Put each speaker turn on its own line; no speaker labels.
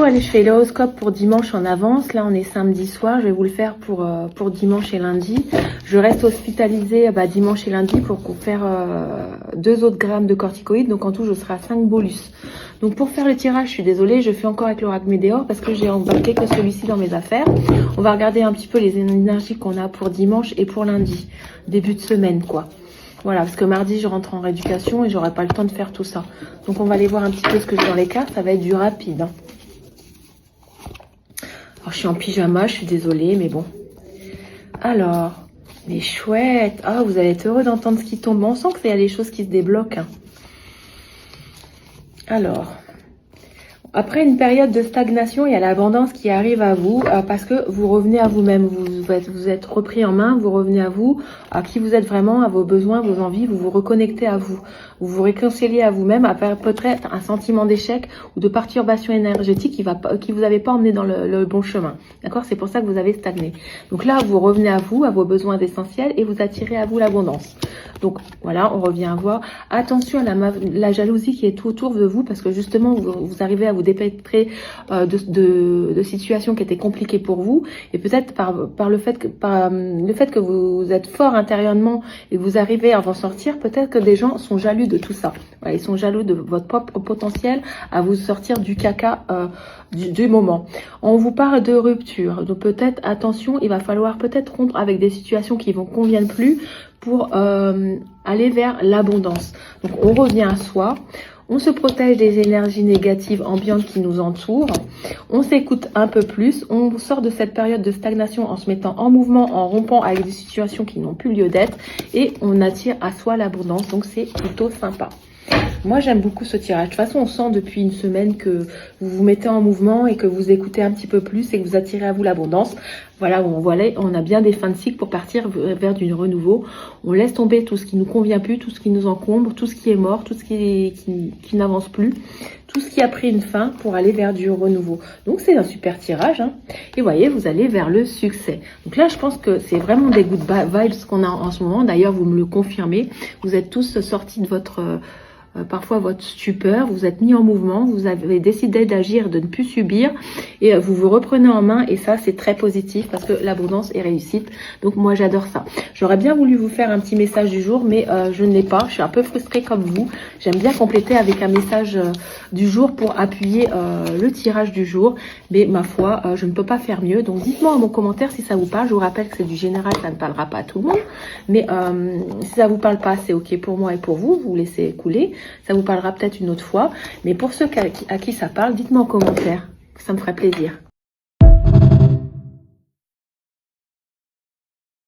allez, je fais l'horoscope pour dimanche en avance. Là, on est samedi soir. Je vais vous le faire pour dimanche et lundi. Je reste hospitalisée dimanche et lundi pour faire 2 autres grammes de corticoïdes. Donc, en tout, je serai à 5 bolus. Donc, pour faire le tirage, je suis désolée, je fais encore avec l'oracle Médéor parce que j'ai embarqué que celui-ci dans mes affaires. On va regarder un petit peu les énergies qu'on a pour dimanche et pour lundi. Début de semaine, quoi. Voilà, parce que mardi, je rentre en rééducation et j'aurai pas le temps de faire tout ça. Donc, on va aller voir un petit peu ce que j'ai dans les cartes. Ça va être du rapide. Hein. Alors, je suis en pyjama, je suis désolée, mais bon. Alors, mais chouette. Ah, vous allez être heureux d'entendre ce qui tombe. On sent qu'il y a des choses qui se débloquent. Hein. Alors, après une période de stagnation, il y a l'abondance qui arrive à vous parce que vous revenez à vous-même. Vous êtes repris en main, vous revenez à vous, à qui vous êtes vraiment, à vos besoins, vos envies. Vous vous reconnectez à vous. Vous vous réconciliez à vous-même après peut-être un sentiment d'échec ou de perturbation énergétique qui vous avait pas emmené dans le bon chemin. D'accord? C'est pour ça que vous avez stagné. Donc là, vous revenez à vous, à vos besoins essentiels et vous attirez à vous l'abondance. Donc voilà, on revient à voir. Attention à la jalousie qui est tout autour de vous parce que justement, vous arrivez à vous dépêtrer de situations qui étaient compliquées pour vous. Et peut-être par le fait que vous êtes fort intérieurement et que vous arrivez à en sortir, peut-être que des gens sont jaloux de tout ça. Voilà, ils sont jaloux de votre propre potentiel à vous sortir du caca du moment. On vous parle de rupture. Donc peut-être, attention, il va falloir peut-être rompre avec des situations qui ne vous conviennent plus pour aller vers l'abondance. Donc on revient à soi. On se protège des énergies négatives ambiantes qui nous entourent. On s'écoute un peu plus. On sort de cette période de stagnation en se mettant en mouvement, en rompant avec des situations qui n'ont plus lieu d'être. Et on attire à soi l'abondance. Donc, c'est plutôt sympa. Moi, j'aime beaucoup ce tirage. De toute façon, on sent depuis une semaine que vous vous mettez en mouvement et que vous écoutez un petit peu plus et que vous attirez à vous l'abondance. Voilà, on a bien des fins de cycle pour partir vers du renouveau. On laisse tomber tout ce qui nous convient plus, tout ce qui nous encombre, tout ce qui est mort, tout ce qui n'avance plus, tout ce qui a pris une fin pour aller vers du renouveau. Donc, c'est un super tirage. Hein. Et voyez, vous allez vers le succès. Donc là, je pense que c'est vraiment des good vibes qu'on a en ce moment. D'ailleurs, vous me le confirmez. Vous êtes tous sortis de parfois votre stupeur, vous êtes mis en mouvement, vous avez décidé d'agir, de ne plus subir et vous vous reprenez en main et ça c'est très positif parce que l'abondance est réussite. Donc moi j'adore ça. J'aurais bien voulu vous faire un petit message du jour mais je ne l'ai pas. Je suis un peu frustrée comme vous. J'aime bien compléter avec un message du jour pour appuyer le tirage du jour. Mais ma foi, je ne peux pas faire mieux. Donc dites-moi en mon commentaire si ça vous parle. Je vous rappelle que c'est du général, ça ne parlera pas à tout le monde. Mais si ça vous parle pas, c'est ok pour moi et pour vous. Vous laissez couler. Ça vous parlera peut-être une autre fois. Mais pour ceux à qui ça parle, dites-moi en commentaire. Ça me ferait plaisir.